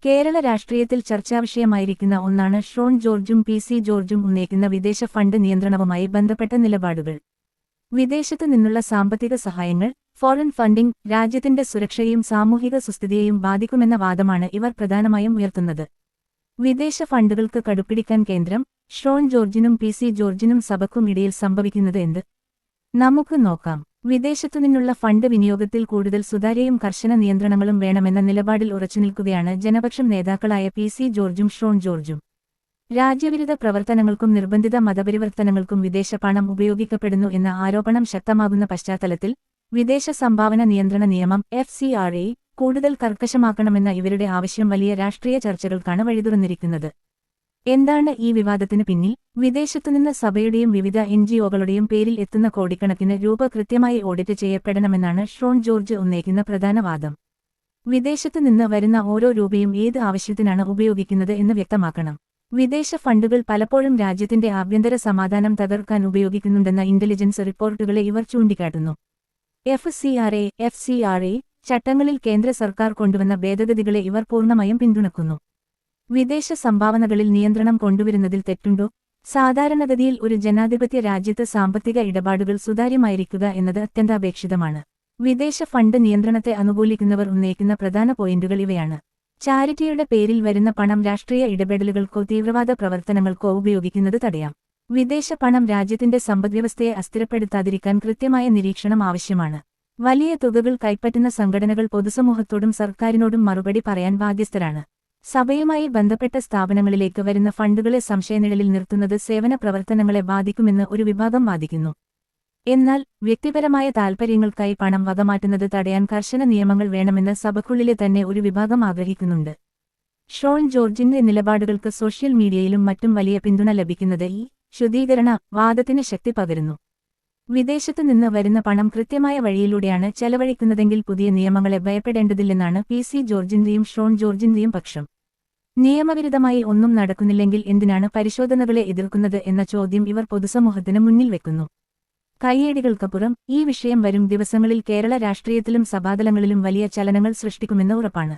കേരള രാഷ്ട്രീയത്തിൽ ചർച്ചാവിഷയമായിരിക്കുന്ന ഒന്നാണ് ഷോൺ ജോർജും പി.സി. ജോർജും ഉന്നയിക്കുന്ന വിദേശ ഫണ്ട് നിയന്ത്രണവുമായി ബന്ധപ്പെട്ട നിലപാടുകൾ. വിദേശത്തു നിന്നുള്ള സാമ്പത്തിക സഹായങ്ങൾ, ഫോറിൻ ഫണ്ടിംഗ്, രാജ്യത്തിന്റെ സുരക്ഷയെയും സാമൂഹിക സുസ്ഥിതിയെയും ബാധിക്കുമെന്ന വാദമാണ് ഇവർ പ്രധാനമായും ഉയർത്തുന്നത്. വിദേശ ഫണ്ടുകൾക്ക് കടുപ്പിടിക്കാൻ കേന്ദ്രം, ഷോൺ ജോർജിനും പി.സി. ജോർജിനും സഭയ്ക്കും ഇടയിൽ സംഭവിക്കുന്നത് എന്ത്? നമുക്ക് നോക്കാം. വിദേശത്തുനിന്നുള്ള ഫണ്ട് വിനിയോഗത്തിൽ കൂടുതൽ സുതാര്യയും കർശന നിയന്ത്രണങ്ങളും വേണമെന്ന നിലപാടിൽ ഉറച്ചുനിൽക്കുകയാണ് ജനപക്ഷം നേതാക്കളായ പി.സി. ജോർജും ഷോൺ ജോർജും. രാജ്യവിരുദ്ധ പ്രവർത്തനങ്ങൾക്കും നിർബന്ധിത മതപരിവർത്തനങ്ങൾക്കും വിദേശ പണം ഉപയോഗിക്കപ്പെടുന്നു എന്ന ആരോപണം ശക്തമാകുന്ന പശ്ചാത്തലത്തിൽ വിദേശ സംഭാവന നിയന്ത്രണ നിയമം (FCRA) കൂടുതൽ കർക്കശമാക്കണമെന്ന ഇവരുടെ ആവശ്യം വലിയ രാഷ്ട്രീയ ചർച്ചകൾക്കാണ് വഴിതുറന്നിരിക്കുന്നത്. എന്താണ് ഈ വിവാദത്തിന് പിന്നിൽ? വിദേശത്തുനിന്ന് സഭയുടെയും വിവിധ NGOകളുടെയും പേരിൽ എത്തുന്ന കോടിക്കണക്കിന് രൂപ കൃത്യമായി ഓഡിറ്റ് ചെയ്യപ്പെടണമെന്നാണ് ഷോൺ ജോർജ് ഉന്നയിക്കുന്ന പ്രധാന വാദം. വിദേശത്തുനിന്ന് വരുന്ന ഓരോ രൂപയും ഏത് ആവശ്യത്തിനാണ് ഉപയോഗിക്കുന്നത് എന്ന് വ്യക്തമാക്കണം. വിദേശ ഫണ്ടുകൾ പലപ്പോഴും രാജ്യത്തിന്റെ ആഭ്യന്തര സമാധാനം തകർക്കാൻ ഉപയോഗിക്കുന്നുണ്ടെന്ന ഇന്റലിജൻസ് റിപ്പോർട്ടുകളെ ഇവർ ചൂണ്ടിക്കാട്ടുന്നു. FCRA ചട്ടങ്ങളിൽ കേന്ദ്ര സർക്കാർ കൊണ്ടുവന്ന ഭേദഗതികളെ ഇവർ പൂർണ്ണമായും പിന്തുണക്കുന്നു. വിദേശ സംഭാവനകളിൽ നിയന്ത്രണം കൊണ്ടുവരുന്നതിൽ തെറ്റുണ്ടോ? സാധാരണഗതിയിൽ ഒരു ജനാധിപത്യ രാജ്യത്ത് സാമ്പത്തിക ഇടപാടുകൾ സുതാര്യമായിരിക്കുക എന്നത് അത്യന്താപേക്ഷിതമാണ്. വിദേശ ഫണ്ട് നിയന്ത്രണത്തെ അനുകൂലിക്കുന്നവർ ഉന്നയിക്കുന്ന പ്രധാന പോയിന്റുകൾ ഇവയാണ്. ചാരിറ്റിയുടെ പേരിൽ വരുന്ന പണം രാഷ്ട്രീയ ഇടപെടലുകൾക്കോ തീവ്രവാദ പ്രവർത്തനങ്ങൾക്കോ ഉപയോഗിക്കുന്നത് തടയാം. വിദേശ പണം രാജ്യത്തിന്റെ സമ്പദ്വ്യവസ്ഥയെ അസ്ഥിരപ്പെടുത്താതിരിക്കാൻ കൃത്യമായ നിരീക്ഷണം ആവശ്യമാണ്. വലിയ തുകകൾ കൈപ്പറ്റുന്ന സംഘടനകൾ പൊതുസമൂഹത്തോടും സർക്കാരിനോടും മറുപടി പറയാൻ ബാധ്യസ്ഥരാണ്. സഭയുമായി ബന്ധപ്പെട്ട സ്ഥാപനങ്ങളിലേക്ക് വരുന്ന ഫണ്ടുകളെ സംശയനിഴലിൽ നിർത്തുന്നത് സേവന പ്രവർത്തനങ്ങളെ ബാധിക്കുമെന്ന് ഒരു വിഭാഗം വാദിക്കുന്നു. എന്നാൽ വ്യക്തിപരമായ താൽപര്യങ്ങൾക്കായി പണം വകമാറ്റുന്നത് തടയാൻ കർശന നിയമങ്ങൾ വേണമെന്ന് സഭയ്ക്കുള്ളിലെ തന്നെ ഒരു വിഭാഗം ആഗ്രഹിക്കുന്നുണ്ട്. ഷോൺ ജോർജിന്റെ നിലപാടുകൾക്ക് സോഷ്യൽ മീഡിയയിലും മറ്റും വലിയ പിന്തുണ ലഭിക്കുന്നത് ഈ ശുദ്ധീകരണ വാദത്തിന് ശക്തി പകരുന്നു. വിദേശത്തു നിന്ന് വരുന്ന പണം കൃത്യമായ വഴിയിലൂടെയാണ് ചെലവഴിക്കുന്നതെങ്കിൽ പുതിയ നിയമങ്ങളെ ഭയപ്പെടേണ്ടതില്ലെന്നാണ് പി.സി. ജോർജിന്റെയും ഷോൺ ജോർജിന്റെയും പക്ഷം. നിയമവിരുദ്ധമായി ഒന്നും നടക്കുന്നില്ലെങ്കിൽ എന്തിനാണ് പരിശോധനകളെ എതിർക്കുന്നത് എന്ന ചോദ്യം ഇവർ പൊതുസമൂഹത്തിന് മുന്നിൽ വെക്കുന്നു. കയ്യേടികൾക്കപ്പുറം ഈ വിഷയം വരും ദിവസങ്ങളിൽ കേരള രാഷ്ട്രീയത്തിലും സഭാതലങ്ങളിലും വലിയ ചലനങ്ങൾ സൃഷ്ടിക്കുമെന്ന് ഉറപ്പാണ്.